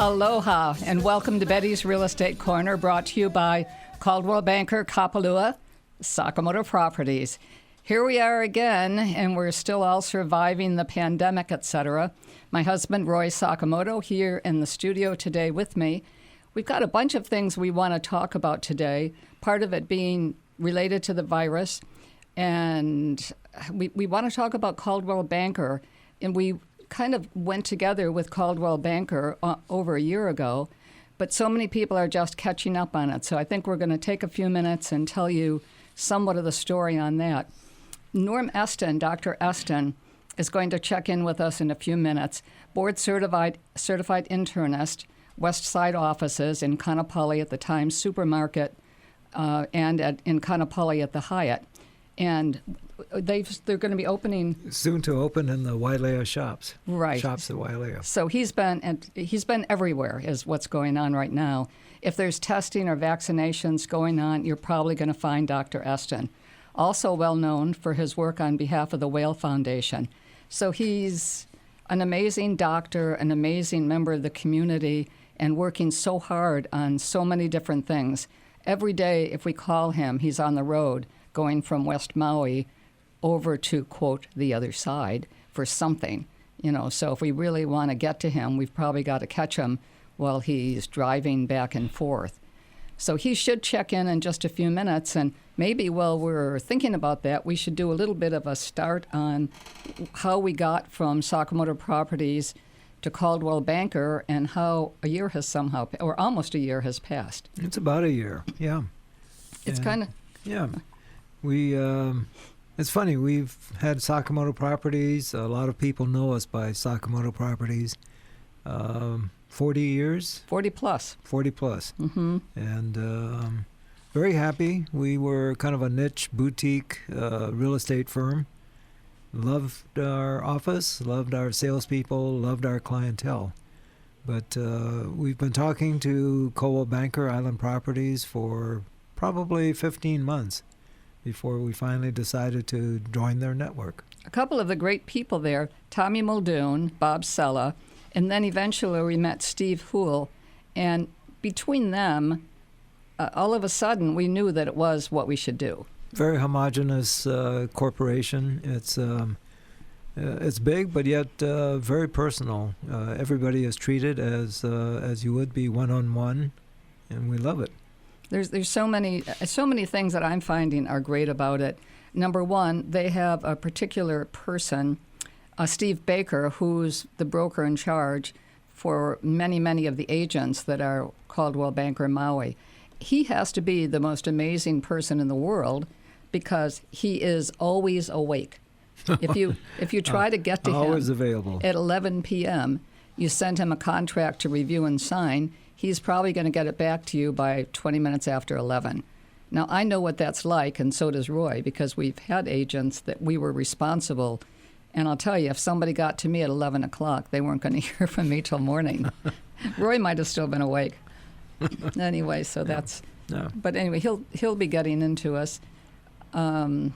Aloha, and welcome to Betty's Real Estate Corner, brought to you by Coldwell Banker, Kapalua, Sakamoto Properties. Here we are again, and we're still all surviving the pandemic, etc. My husband, Roy Sakamoto, here in the studio today with me. We've got a bunch of things we want to talk about today, part of it being related to the virus, and we want to talk about Coldwell Banker, and we kind of went together with Coldwell Banker over a year ago, but so many people are just catching up on it. So I think we're going to take a few minutes and tell you somewhat of the story on that. Norm Estin, Dr. Estin, is going to check in with us in a few minutes. Board certified internist, West Side offices in Kaanapali at the Times Supermarket and in Kaanapali at the Hyatt. And they're going to be opening soon to open in the Wailea Shops. Right. Shops at Wailea. So he's been everywhere is what's going on right now. If there's testing or vaccinations going on, you're probably going to find Dr. Estin. Also well known for his work on behalf of the Whale Foundation. So he's an amazing doctor, an amazing member of the community, and working so hard on so many different things. Every day, if we call him, he's on the road, going from West Maui over to, quote, the other side for something. So if we really want to get to him, we've probably got to catch him while he's driving back and forth. So he should check in just a few minutes, and maybe while we're thinking about that, we should do a little bit of a start on how we got from Sakamoto Properties to Coldwell Banker and how a year has or almost a year has passed. It's about a year, yeah. It's kind of... Yeah. It's funny, we've had Sakamoto Properties. A lot of people know us by Sakamoto Properties. 40 years? 40 plus. 40 plus. Mm-hmm. And very happy. We were kind of a niche boutique real estate firm. Loved our office, loved our salespeople, loved our clientele. But we've been talking to Coldwell Banker Island Properties for probably 15 months before we finally decided to join their network. A couple of the great people there, Tommy Muldoon, Bob Sella, and then eventually we met Steve Houle. And between them, all of a sudden, we knew that it was what we should do. Very homogenous corporation. It's big, but yet very personal. Everybody is treated as you would be one-on-one, and we love it. There's so many things that I'm finding are great about it. Number one, they have a particular person, Steve Baker, who's the broker in charge for many of the agents that are Coldwell Banker Maui. He has to be the most amazing person in the world because he is always awake. If you try to get to him always available at 11 p.m., you send him a contract to review and sign, he's probably going to get it back to you by 20 minutes after 11. Now, I know what that's like, and so does Roy, because we've had agents that we were responsible. And I'll tell you, if somebody got to me at 11 o'clock, they weren't going to hear from me till morning. Roy might have still been awake. Anyway, so that's... No. But anyway, he'll be getting into us. Part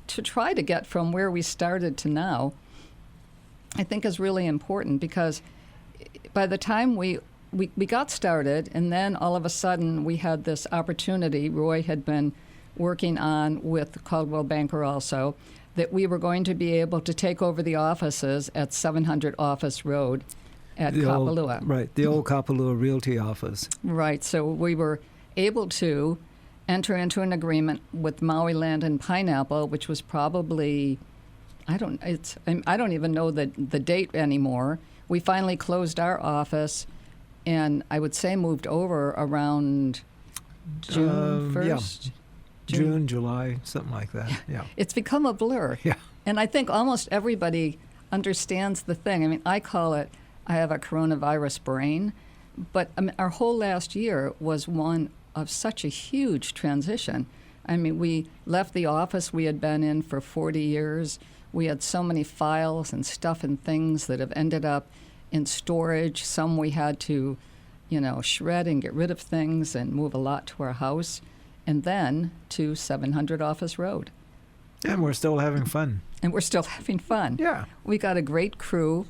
to try to get from where we started to now, I think is really important because by the time we got started, and then all of a sudden we had this opportunity Roy had been working on with Coldwell Banker also, that we were going to be able to take over the offices at 700 Office Road at Kapalua. Right, the old Kapalua Realty office. Right, so we were able to enter into an agreement with Maui Land and Pineapple, which was probably, I don't even know the date anymore. We finally closed our office, and I would say moved over around June 1st. Yeah. June, July, something like that. Yeah. It's become a blur. Yeah. And I think almost everybody understands the thing. I mean, I call it, I have a coronavirus brain, but our whole last year was one of such a huge transition. I mean, we left the office we had been in for 40 years. We had so many files and stuff and things that have ended up in storage. Some we had to, shred and get rid of things and move a lot to our house. And then to 700 Office Road. And we're still having fun. And we're still having fun. Yeah. We got a great crew.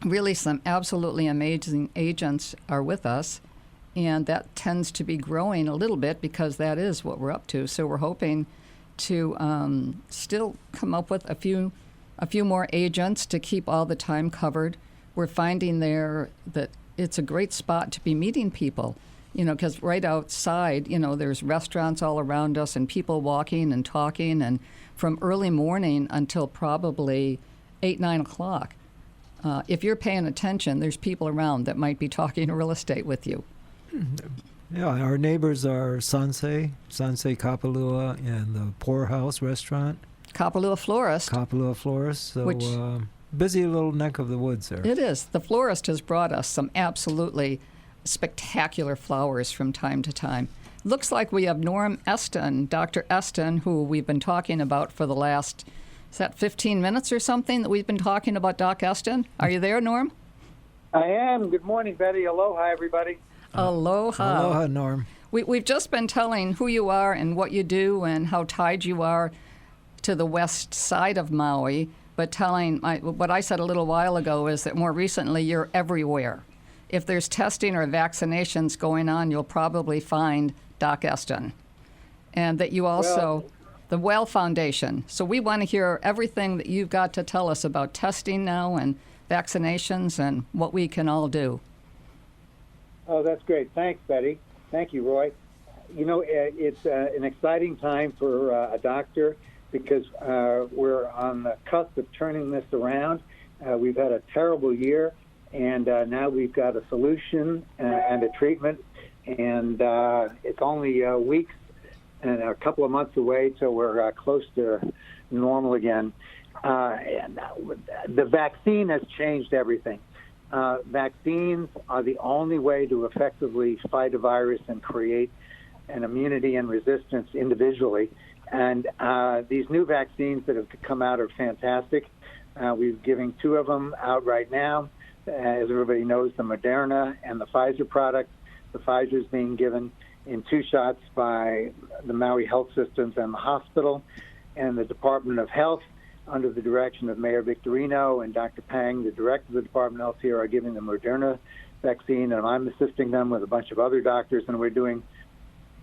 really some absolutely amazing agents are with us, and that tends to be growing a little bit because that is what we're up to. So we're hoping to still come up with a few more agents to keep all the time covered. We're finding there that it's a great spot to be meeting people, because right outside, there's restaurants all around us and people walking and talking, and from early morning until probably 8, 9 o'clock. If you're paying attention, there's people around that might be talking real estate with you. Yeah, our neighbors are Sansei Kapalua, and the Poorhouse Restaurant. Kapalua Florist. So which, busy little neck of the woods there. It is. The florist has brought us some absolutely spectacular flowers from time to time. Looks like we have Norm Estin, Dr. Estin, who we've been talking about for the last, is that 15 minutes or something that we've been talking about Doc Estin? Are you there, Norm? I am. Good morning, Betty. Aloha, everybody. Aloha. Aloha, Norm. We've just been telling who you are and what you do and how tied you are to the west side of Maui, but telling what I said a little while ago is that more recently you're everywhere. If there's testing or vaccinations going on, you'll probably find Doc Estin. And that you also, the Well Foundation. So we want to hear everything that you've got to tell us about testing now and vaccinations and what we can all do. Oh, that's great. Thanks, Betty. Thank you, Roy. It's an exciting time for a doctor because we're on the cusp of turning this around. We've had a terrible year, and now we've got a solution and a treatment, and it's only weeks and a couple of months away till we're close to normal again. And the vaccine has changed everything. Vaccines are the only way to effectively fight a virus and create an immunity and resistance individually. And these new vaccines that have come out are fantastic. We're giving 2 of them out right now. As everybody knows, the Moderna and the Pfizer product. The Pfizer is being given in 2 shots by the Maui health systems and the hospital, and the Department of Health, under the direction of Mayor Victorino and Dr. Pang, the director of the Department of Health here, are giving the Moderna vaccine, and I'm assisting them with a bunch of other doctors, and we're doing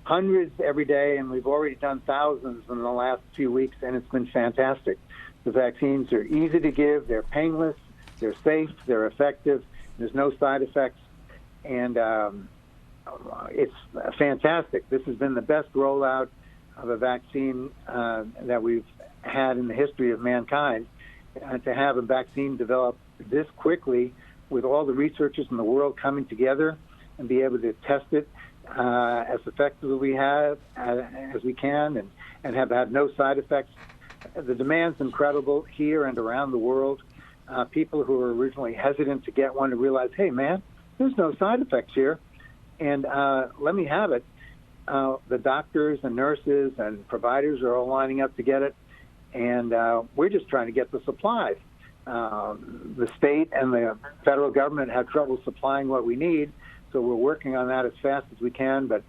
hundreds every day, and we've already done thousands in the last few weeks, and it's been fantastic. The vaccines are easy to give, they're painless, they're safe, they're effective, there's no side effects, and it's fantastic. This has been the best rollout of a vaccine that we've had in the history of mankind. To have a vaccine developed this quickly with all the researchers in the world coming together and be able to test it as effectively as we can and have had no side effects. The demand's incredible here and around the world. People who were originally hesitant to get one to realize, hey, man, there's no side effects here, and let me have it. The doctors and nurses and providers are all lining up to get it, and we're just trying to get the supplies. The state and the federal government have trouble supplying what we need, so we're working on that as fast as we can. But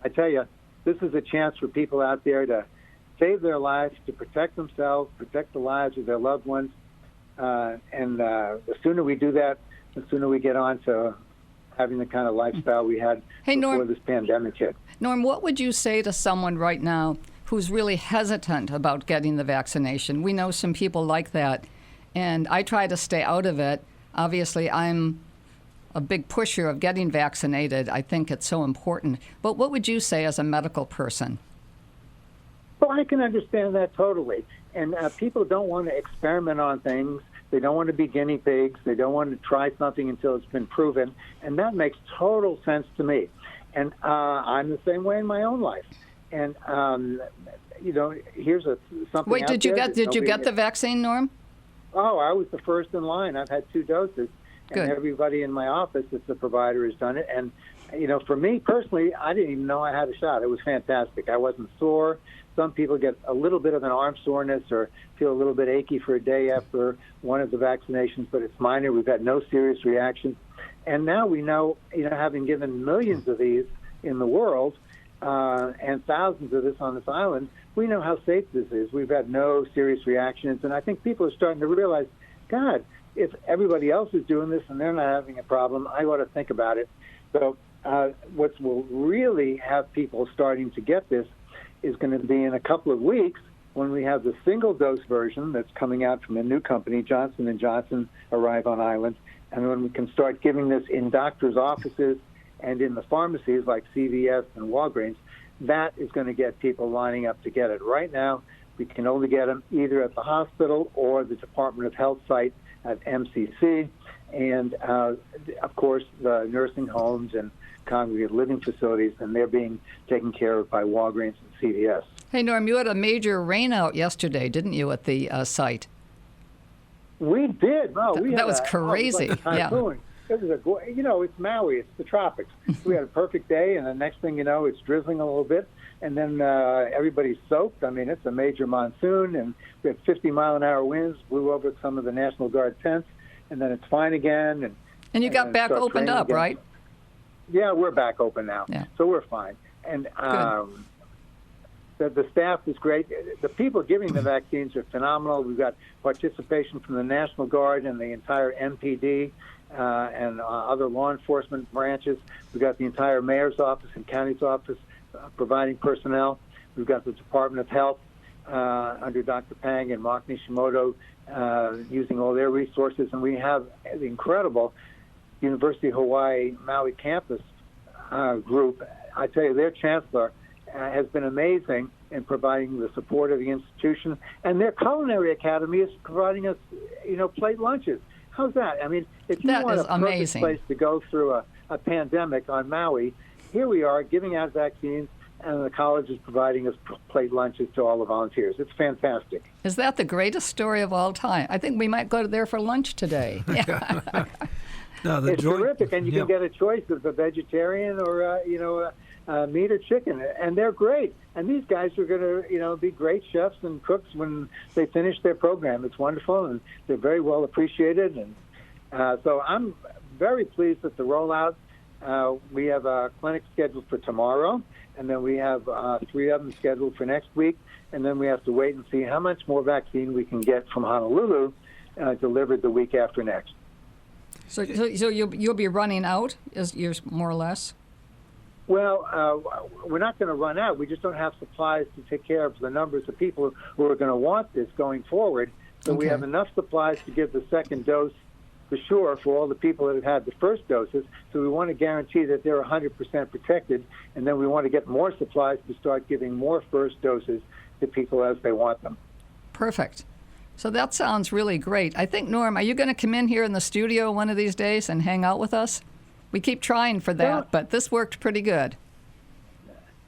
I tell you, this is a chance for people out there to save their lives, to protect themselves, protect the lives of their loved ones. And the sooner we do that, the sooner we get on to having the kind of lifestyle we had before this pandemic hit. Norm, what would you say to someone right now who's really hesitant about getting the vaccination? We know some people like that, and I try to stay out of it. Obviously, I'm a big pusher of getting vaccinated. I think it's so important. But what would you say as a medical person? Well, I can understand that totally. And people don't want to experiment on things. They don't want to be guinea pigs. They don't want to try something until it's been proven. And that makes total sense to me. And I'm the same way in my own life. And, here's something. Wait, did you get the vaccine, Norm? Oh, I was the first in line. I've had 2 doses. Good. And everybody in my office that's a provider has done it. And, for me personally, I didn't even know I had a shot. It was fantastic. I wasn't sore. Some people get a little bit of an arm soreness or feel a little bit achy for a day after one of the vaccinations, but it's minor. We've had no serious reactions. And now we know, having given millions of these in the world and thousands of this on this island, we know how safe this is. We've had no serious reactions. And I think people are starting to realize, God, if everybody else is doing this and they're not having a problem, I ought to think about it. So what will really have people starting to get this is going to be in a couple of weeks when we have the single-dose version that's coming out from a new company, Johnson & Johnson, arrive on island, and when we can start giving this in doctors' offices and in the pharmacies like CVS and Walgreens. That is going to get people lining up to get it. Right now, we can only get them either at the hospital or the Department of Health site at MCC, and of course the nursing homes and congregate living facilities, and they're being taken care of by Walgreens and CVS. Hey, Norm, you had a major rainout yesterday, didn't you, at the site? We did. No, that was crazy. It was like a typhoon. It was it's Maui. It's the tropics. We had a perfect day, and the next thing you know, it's drizzling a little bit, and then everybody's soaked. I mean, it's a major monsoon, and we had 50-mile-an-hour winds, blew over some of the National Guard tents, and then it's fine again. And you got back opened up, again. right? Yeah, we're back open now, so we're fine. And the staff is great. The people giving the vaccines are phenomenal. We've got participation from the National Guard and the entire MPD and other law enforcement branches. We've got the entire mayor's office and county's office providing personnel. We've got the Department of Health under Dr. Pang and Mark Nishimoto using all their resources. And we have the incredible University of Hawaii Maui campus group. I tell you, their chancellor has been amazing in providing the support of the institution, and their culinary academy is providing us, plate lunches. How's that? I mean, if you want a perfect place to go through a pandemic on Maui, here we are giving out vaccines, and the college is providing us plate lunches to all the volunteers. It's fantastic. Is that the greatest story of all time? I think we might go there for lunch today. No, it's terrific, and you can get a choice of a vegetarian or meat or chicken, and they're great. And these guys are going to, be great chefs and cooks when they finish their program. It's wonderful, and they're very well appreciated. And so I'm very pleased with the rollout. We have a clinic scheduled for tomorrow, and then we have 3 of them scheduled for next week, and then we have to wait and see how much more vaccine we can get from Honolulu delivered the week after next. So you'll be running out, more or less? Well, we're not going to run out. We just don't have supplies to take care of the numbers of people who are going to want this going forward. So we have enough supplies to give the second dose for sure for all the people that have had the first doses. So we want to guarantee that they're 100% protected, and then we want to get more supplies to start giving more first doses to people as they want them. Perfect. So that sounds really great. I think, Norm, are you going to come in here in the studio one of these days and hang out with us? We keep trying for that, but this worked pretty good.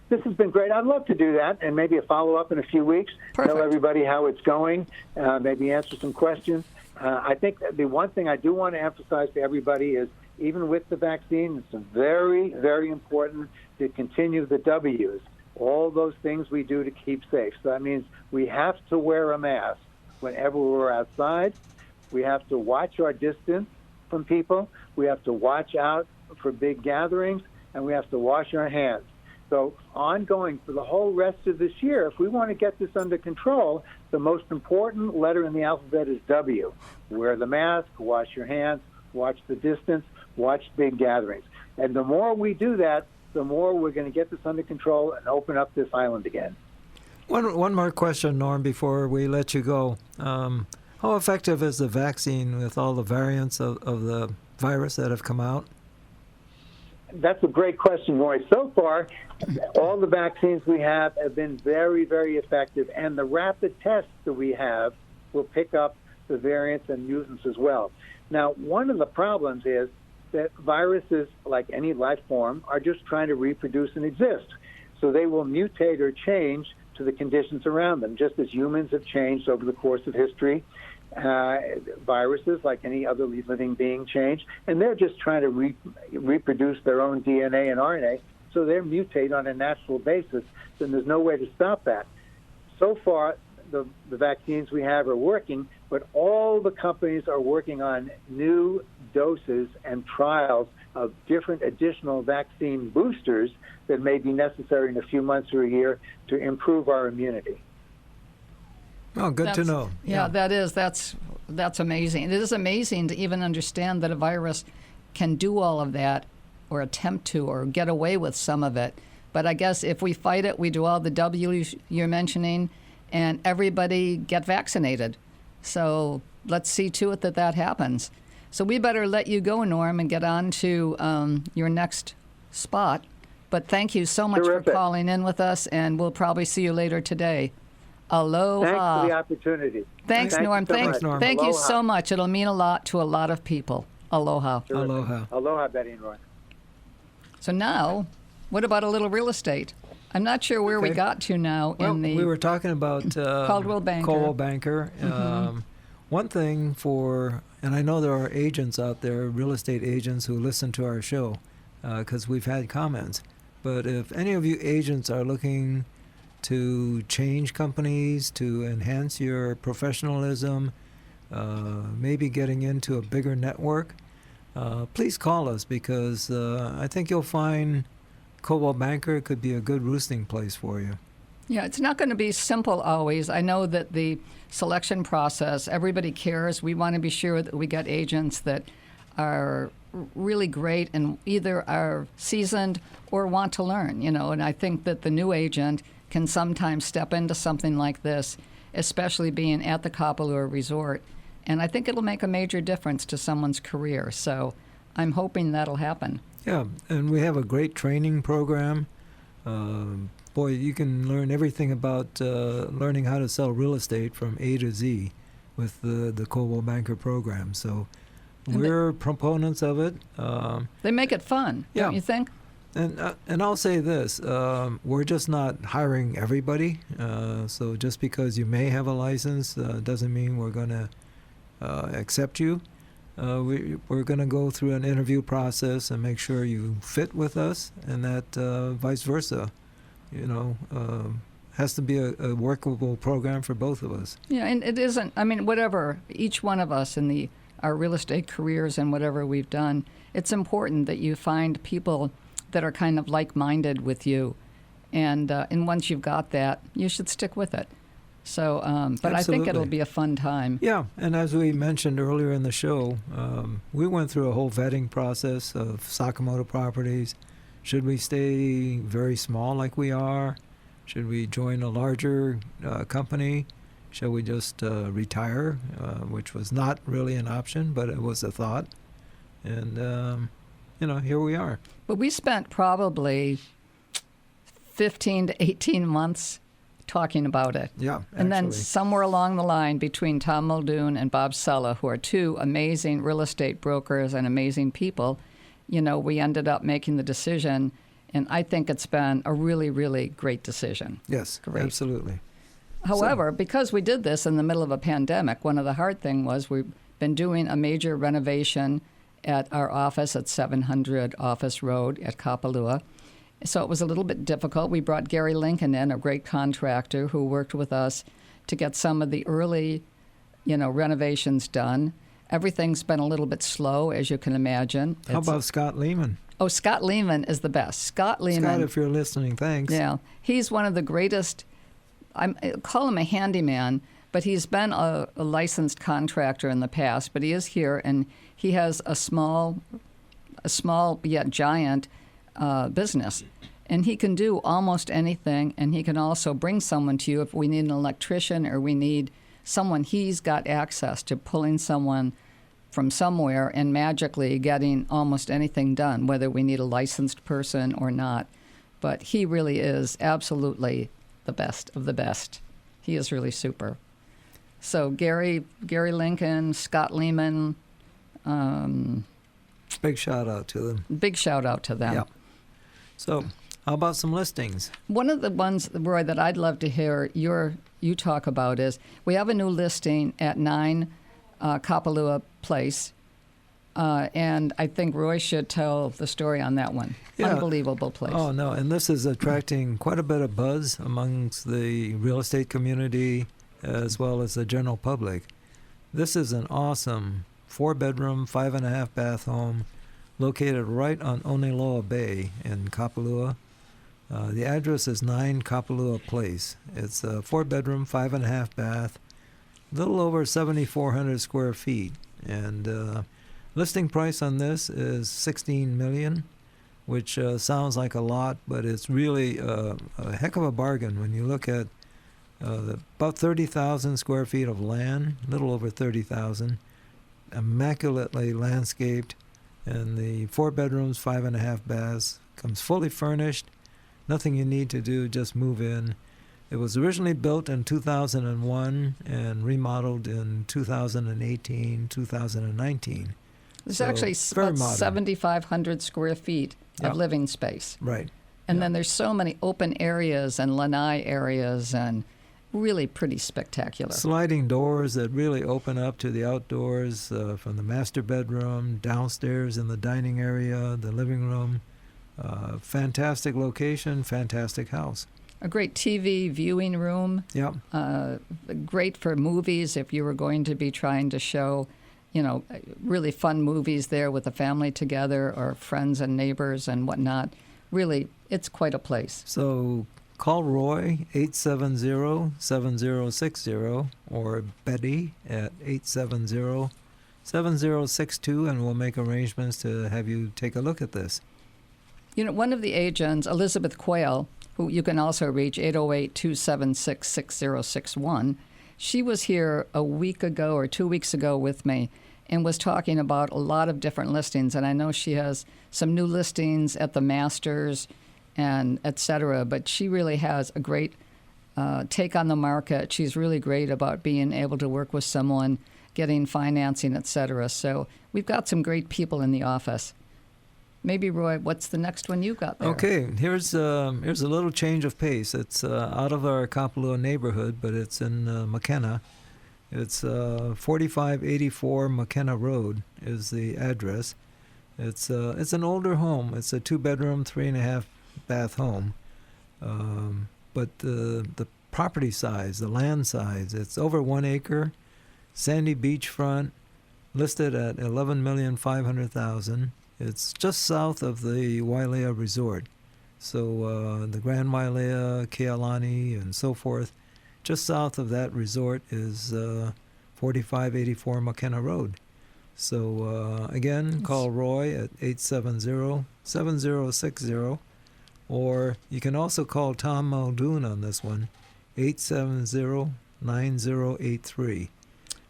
This has been great. I'd love to do that, and maybe a follow-up in a few weeks. Perfect. Tell everybody how it's going, maybe answer some questions. I think the one thing I do want to emphasize to everybody is even with the vaccine, it's very, very important to continue the W's, all those things we do to keep safe. So that means we have to wear a mask whenever we're outside. We have to watch our distance from people. We have to watch out for big gatherings, and we have to wash our hands. So ongoing for the whole rest of this year, if we want to get this under control, the most important letter in the alphabet is W. Wear the mask, wash your hands, watch the distance, watch big gatherings. And the more we do that, the more we're going to get this under control and open up this island again. One more question, Norm, before we let you go. How effective is the vaccine with all the variants of the virus that have come out? That's a great question, Roy. So far, all the vaccines we have been very, very effective, and the rapid tests that we have will pick up the variants and mutants as well. Now, one of the problems is that viruses, like any life form, are just trying to reproduce and exist. So they will mutate or change to the conditions around them, just as humans have changed over the course of history. Viruses, like any other living being, change, and they're just trying to reproduce their own DNA and RNA, so they mutate on a natural basis, and there's no way to stop that. So far, the vaccines we have are working, but all the companies are working on new doses and trials of different additional vaccine boosters that may be necessary in a few months or a year to improve our immunity. Oh, good to know. Yeah, that is. That's That's amazing. It is amazing to even understand that a virus can do all of that or attempt to or get away with some of it. But I guess if we fight it, we do all the W's you're mentioning, and everybody get vaccinated. So let's see to it that that happens. So we better let you go, Norm, and get on to your next spot. But thank you so much Terrific. for calling in with us, and we'll probably see you later today. Aloha. Thanks for the opportunity. Thanks, Thank you Norm. so Thanks, much. Norm. Thank you Aloha. so much. It'll mean a lot to a lot of people. Aloha. Terrific. Aloha. Aloha, Betty and Roy. So now, what about a little real estate? I'm not sure where we Okay. got to now Well, in the. we were talking about Coldwell Banker. Coldwell Banker. One thing and I know there are agents out there, real estate agents, who listen to our show because we've had comments. But if any of you agents are looking to change companies, to enhance your professionalism, maybe getting into a bigger network, please call us because I think you'll find Coldwell Banker could be a good roosting place for you. Yeah, it's not going to be simple always. I know that the selection process, everybody cares. We want to be sure that we get agents that are really great and either are seasoned or want to learn, and I think that the new agent can sometimes step into something like this, especially being at the Kapalua Resort, and I think it'll make a major difference to someone's career. So I'm hoping that'll happen. Yeah, and we have a great training program. Boy, you can learn everything about learning how to sell real estate from A to Z with the Coldwell Banker program. So we're proponents of it. They make it fun, Yeah. don't you think? And I'll say this, we're just not hiring everybody. So just because you may have a license doesn't mean we're going to accept you. We're going to go through an interview process and make sure you fit with us, and that vice versa. Has to be a workable program for both of us. Yeah, and it isn't, whatever, each one of us in our real estate careers and whatever we've done, it's important that you find people that are kind of like-minded with you. And once you've got that, you should stick with it. So, but I think it'll Absolutely. be a fun time. Yeah, and as we mentioned earlier in the show, we went through a whole vetting process of Sakamoto Properties. Should we stay very small like we are? Should we join a larger company? Shall we just retire, which was not really an option, but it was a thought. And, here we are. But we spent probably 15 to 18 months talking about it. Yeah, And then actually. somewhere along the line between Tom Muldoon and Bob Sella, who are two amazing real estate brokers and amazing people, we ended up making the decision. And I think it's been a really, really great decision. Yes, Great. absolutely. However, because we did this in the middle of a pandemic, one of the hard things was we've been doing a major renovation at our office at 700 Office Road at Kapalua. So it was a little bit difficult. We brought Gary Lincoln in, a great contractor who worked with us to get some of the early, renovations done. Everything's been a little bit slow, as you can imagine. How about Scott Lehman? Oh, Scott Lehman is the best. Scott Lehman. Scott, if you're listening, thanks. Yeah, he's one of the greatest. I call him a handyman, but he's been a licensed contractor in the past. But he is here, and he has a small yet giant business, and he can do almost anything. And he can also bring someone to you if we need an electrician or we need someone. He's got access to pulling someone from somewhere and magically getting almost anything done, whether we need a licensed person or not. But he really is absolutely the best of the best. He is really super. So Gary Lincoln, Scott Lehman, Big shout out to them. big shout out to them. Yeah. So, how about some listings? One of the ones, Roy, that I'd love to hear you talk about is we have a new listing at 9 Kapalua Place, and I think Roy should tell the story on that one. Yeah. Unbelievable place. Oh, no, and this is attracting quite a bit of buzz amongst the real estate community as well as the general public. This is an awesome 4-bedroom, 5.5-bath home located right on Oniloa Bay in Kapalua. The address is 9 Kapalua Place. It's a 4-bedroom, 5.5-bath. little over 7,400 square feet. And listing price on this is $16 million, which sounds like a lot, but it's really a heck of a bargain when you look at about 30,000 square feet of land, a little over 30,000, immaculately landscaped, and the 4 bedrooms, 5.5 baths, comes fully furnished. Nothing you need to do, just move in. It was originally built in 2001 and remodeled in 2018, 2019. There's actually about 7,500 square feet of living space. Right. And then there's so many open areas and lanai areas and really pretty spectacular. Sliding doors that really open up to the outdoors from the master bedroom, downstairs in the dining area, the living room. Fantastic location, fantastic house. A great TV viewing room. Yep. Great for movies if you were going to be trying to show, really fun movies there with the family together or friends and neighbors and whatnot. Really, it's quite a place. So call Roy, 870-7060, or Betty at 870-7062, and we'll make arrangements to have you take a look at this. One of the agents, Elizabeth Quayle, who you can also reach, 808-276-6061, she was here a week ago or 2 weeks ago with me and was talking about a lot of different listings. And I know she has some new listings at the Masters and et cetera, but she really has a great take on the market. She's really great about being able to work with someone, getting financing, et cetera. So we've got some great people in the office. Maybe, Roy, what's the next one you got there? Okay, here's a little change of pace. It's out of our Kapalua neighborhood, but it's in McKenna. It's 4584 McKenna Road is the address. It's an older home. It's a 2-bedroom, 3.5 bath home. But the property size, the land size, it's over 1 acre, sandy beachfront, listed at $11,500,000. It's just south of the Wailea Resort. So the Grand Wailea, Kealani, and so forth. Just south of that resort is 4584 McKenna Road. So again, call Roy at 870-7060, or you can also call Tom Muldoon on this one, 870-9083.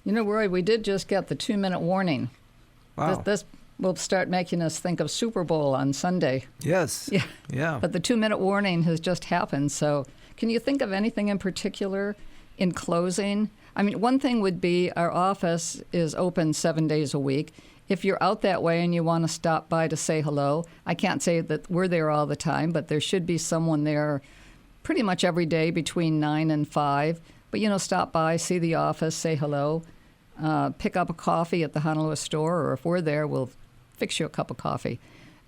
Roy, we did just get the 2-minute warning. Wow. This will start making us think of Super Bowl on Sunday. Yes. Yeah. But the 2-minute warning has just happened. So can you think of anything in particular in closing? I mean, one thing would be our office is open 7 days a week. If you're out that way and you want to stop by to say hello, I can't say that we're there all the time, but there should be someone there pretty much every day between 9 and 5. But, stop by, see the office, say hello, pick up a coffee at the Honolulu store, or if we're there, we'll fix you a cup of coffee.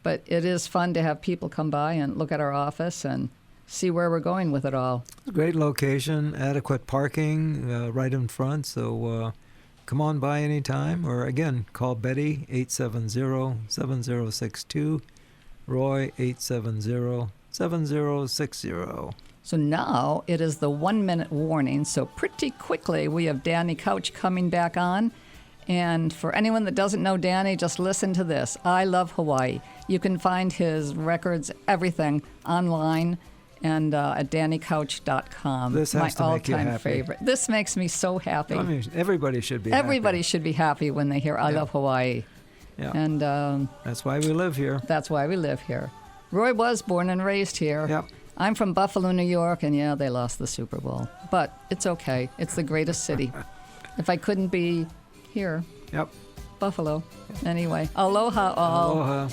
But it is fun to have people come by and look at our office and see where we're going with it all. Great location, adequate parking right in front, so come on by anytime. Or again, call Betty, 870-7062, Roy, 870-7060. So now it is the 1-minute warning, so pretty quickly we have Danny Couch coming back on. And for anyone that doesn't know Danny, just listen to this. I love Hawaii. You can find his records, everything, online and at DannyCouch.com. This has to make you happy. My all-time favorite. This makes me so happy. I mean, everybody should be happy. Everybody should be happy when they hear I love Hawaii. Yeah. And that's why we live here. That's why we live here. Roy was born and raised here. Yep. I'm from Buffalo, New York, and they lost the Super Bowl. But it's okay. It's the greatest city. If I couldn't be here. Yep. Buffalo. Anyway, aloha all. Aloha.